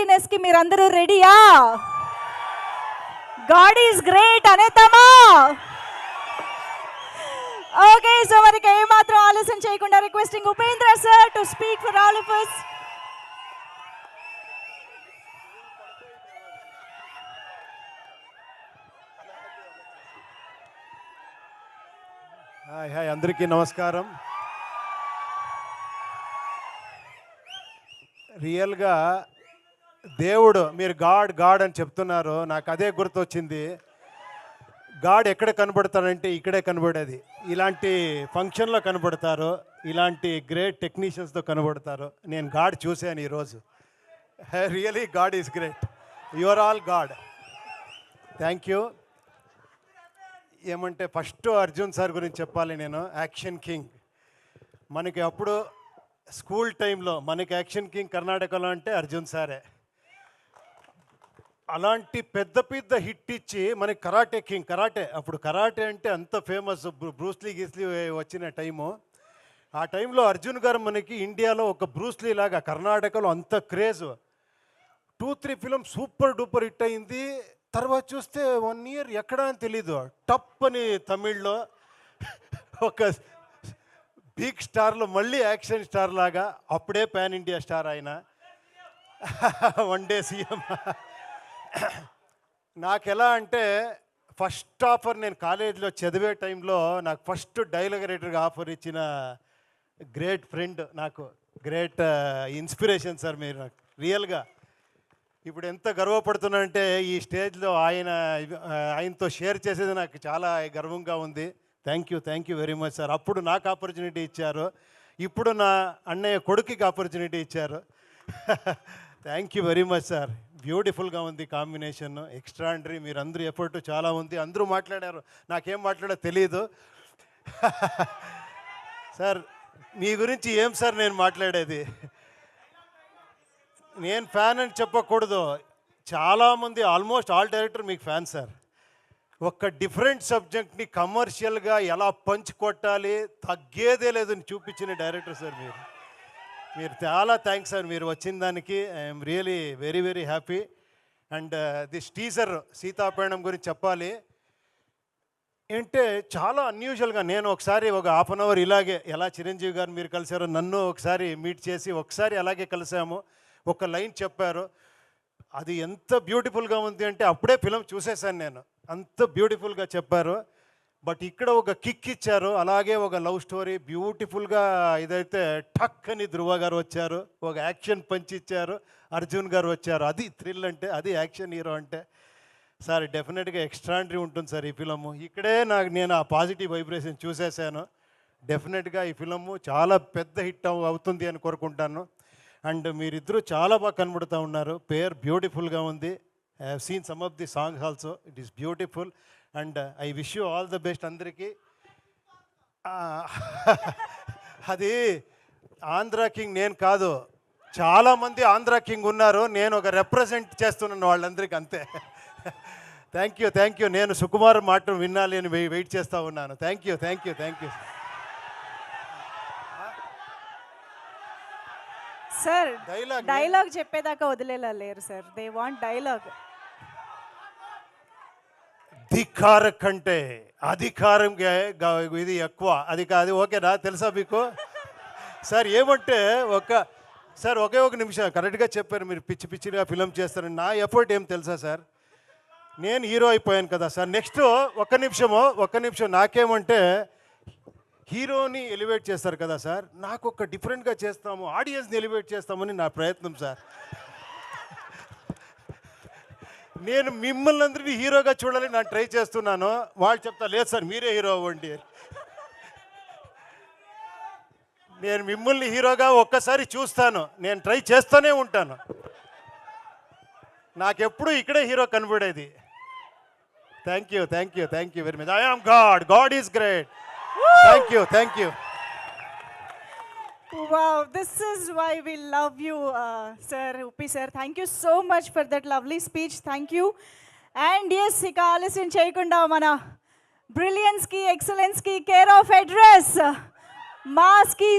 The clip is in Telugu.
గ్రేటీనెస్కి మీరందరూ రెడీయా? గాడ్ ఈజ్ గ్రేట్ అనేతామా? ఓకే, సో మనకి ఏమాత్రం ఆలస్యం చేయకుండా requesting Upendra sir to speak for all of us. Hi అందరికీ నమస్కారం. రియల్గా దేవుడు, మీరు గాడ్ గాడ్ అని చెప్తున్నారు, నాకు అదే గుర్తొచ్చింది. గాడ్ ఎక్కడ కనబడతాడంటే ఇక్కడే కనబడేది. ఇలాంటి ఫంక్షన్లో కనబడతారు, ఇలాంటి గ్రేట్ టెక్నీషియన్స్తో కనబడతారు. నేను గాడ్ చూశాను ఈరోజు. Really God is great. You are all God. Thank you. ఏమంటే ఫస్ట్ అర్జున్ సార్ గురించి చెప్పాలి నేను. Action king. మనకి అప్పుడు స్కూల్ టైంలో మనకి యాక్షన్ కింగ్ కర్ణాటకలో అంటే అర్జున్ సారే. అలాంటి పెద్ద పెద్ద హిట్ ఇచ్చి మనకి కరాటే కింగ్. కరాటే అప్పుడు కరాటే అంటే అంత ఫేమస్, బ్రూస్లీ గీస్లీ వచ్చిన టైము. ఆ టైంలో అర్జున్ గారు మనకి ఇండియాలో ఒక బ్రూస్లీ లాగా కర్ణాటకలో అంత craze. 2-3 film super duper hit అయింది. తర్వాత చూస్తే 1 ఇయర్ ఎక్కడా అని తెలీదు. టప్ అని తమిళ్లో ఒక బిగ్ స్టార్లో మళ్ళీ యాక్షన్ స్టార్ లాగా, అప్పుడే పాన్ ఇండియా స్టార్ ఆయన. 1 డే సీఎం. నాకు ఎలా అంటే ఫస్ట్ ఆఫర్, నేను కాలేజీలో చదివే టైంలో నాకు ఫస్ట్ డైలాగ్ రైటర్గా ఆఫర్ ఇచ్చిన గ్రేట్ ఫ్రెండ్, నాకు గ్రేట్ ఇన్స్పిరేషన్ సార్ మీరు నాకు రియల్గా. ఇప్పుడు ఎంత గర్వపడుతున్నానంటే ఈ స్టేజ్లో ఆయనతో షేర్ చేసేది నాకు చాలా గర్వంగా ఉంది. Thank you very much sir. అప్పుడు నాకు ఆపర్చునిటీ ఇచ్చారు, ఇప్పుడు నా అన్నయ్య కొడుకుకి ఆపర్చునిటీ ఇచ్చారు. Thank you very much sir. బ్యూటిఫుల్గా ఉంది కాంబినేషన్, ఎక్స్ట్రాండరీ. మీరు అందరూ ఎఫర్ట్ చాలా ఉంది. అందరూ మాట్లాడారు, నాకేం మాట్లాడో తెలియదు. సార్ మీ గురించి ఏం సార్ నేను మాట్లాడేది? నేను ఫ్యాన్ అని చెప్పకూడదు, చాలామంది ఆల్మోస్ట్ ఆల్ డైరెక్టర్ మీకు ఫ్యాన్ సార్. ఒక డిఫరెంట్ సబ్జెక్ట్ని కమర్షియల్గా ఎలా పంచ్ కొట్టాలి, తగ్గేదే లేదని చూపించిన డైరెక్టర్ సార్ మీరు చాలా థ్యాంక్స్ సార్. మీరు వచ్చిన దానికి I'm really very very happy. And this teaser Seethapayanam గురించి చెప్పాలి అంటే చాలా అన్యూజువల్గా. నేను ఒకసారి ఒక హాఫ్ అన్ అవర్ ఇలాగే, ఎలా చిరంజీవి గారు మీరు కలిశారో నన్ను ఒకసారి మీట్ చేసి ఒకసారి అలాగే కలిసాము. ఒక లైన్ చెప్పారు, అది ఎంత బ్యూటిఫుల్గా ఉంది అంటే అప్పుడే ఫిలం చూసేసాను నేను. అంత బ్యూటిఫుల్గా చెప్పారు. బట్ ఇక్కడ ఒక కిక్ ఇచ్చారు, అలాగే ఒక లవ్ స్టోరీ బ్యూటిఫుల్గా. ఇదైతే టక్ అని ధృవ గారు వచ్చారు, ఒక యాక్షన్ పంచ్ ఇచ్చారు, అర్జున్ గారు వచ్చారు. అది థ్రిల్ అంటే, అది యాక్షన్ హీరో అంటే. సార్ డెఫినెట్గా ఎక్స్ట్రాండరీ ఉంటుంది సార్ ఈ ఫిలము. ఇక్కడే నేను ఆ పాజిటివ్ వైబ్రేషన్ చూసేసాను. డెఫినెట్గా ఈ ఫిలము చాలా పెద్ద హిట్ అవుతుంది అని కోరుకుంటాను. అండ్ మీరిద్దరూ చాలా బాగా కనబడుతూ ఉన్నారు. పేరు బ్యూటిఫుల్గా ఉంది. I have seen some of the songs also, it is beautiful. And I wish you all the best అందరికీ. అది ఆంధ్ర కింగ్ నేను కాదు, చాలామంది ఆంధ్ర కింగ్ ఉన్నారు, నేను ఒక రిప్రజెంట్ చేస్తున్నాను వాళ్ళందరికీ, అంతే. Thank you. నేను సుకుమార్ మాట వినాలి అని వెయిట్ చేస్తూ ఉన్నాను. Thank you. సార్ డైలాగ్ చెప్పేదాకా వదిలేలా లేరు సార్. They want dialogue. ధిక్కార కంటే అధికారం ఇది ఎక్కువ, అది కాదు. ఓకేనా? తెలుసా మీకు సార్? ఏమంటే ఒకే ఒక నిమిషం, కరెక్ట్గా చెప్పారు మీరు. పిచ్చిగా ఫిలం చేస్తారని నా ఎఫర్ట్ ఏం తెలుసా సార్? నేను హీరో అయిపోయాను కదా సార్. నెక్స్ట్ ఒక్క నిమిషం నాకేమంటే, హీరోని ఎలివేట్ చేస్తారు కదా సార్, నాకు ఒక డిఫరెంట్గా చేస్తాము, ఆడియన్స్ని ఎలివేట్ చేస్తామని నా ప్రయత్నం సార్. నేను మిమ్మల్ని అందరినీ హీరోగా చూడాలని నేను ట్రై చేస్తున్నాను. వాళ్ళు చెప్తా, లేదు సార్ మీరే హీరో అవ్వండి. నేను మిమ్మల్ని హీరోగా ఒక్కసారి చూస్తాను, నేను ట్రై చేస్తూనే ఉంటాను. నాకెప్పుడు ఇక్కడే హీరో కనబడేది. Thank you very much. I am God is great. Thank you. Wow, this is why we love you, sir, Uppi sir. Thank you so much for that lovely speech. Thank you. And yes, ఇక ఆలస్యం చేయకుండా మన బ్రిలియన్స్ కి, ఎక్సలెన్స్ కి కేర్ ఆఫ్ అడ్రస్, మాస్ కి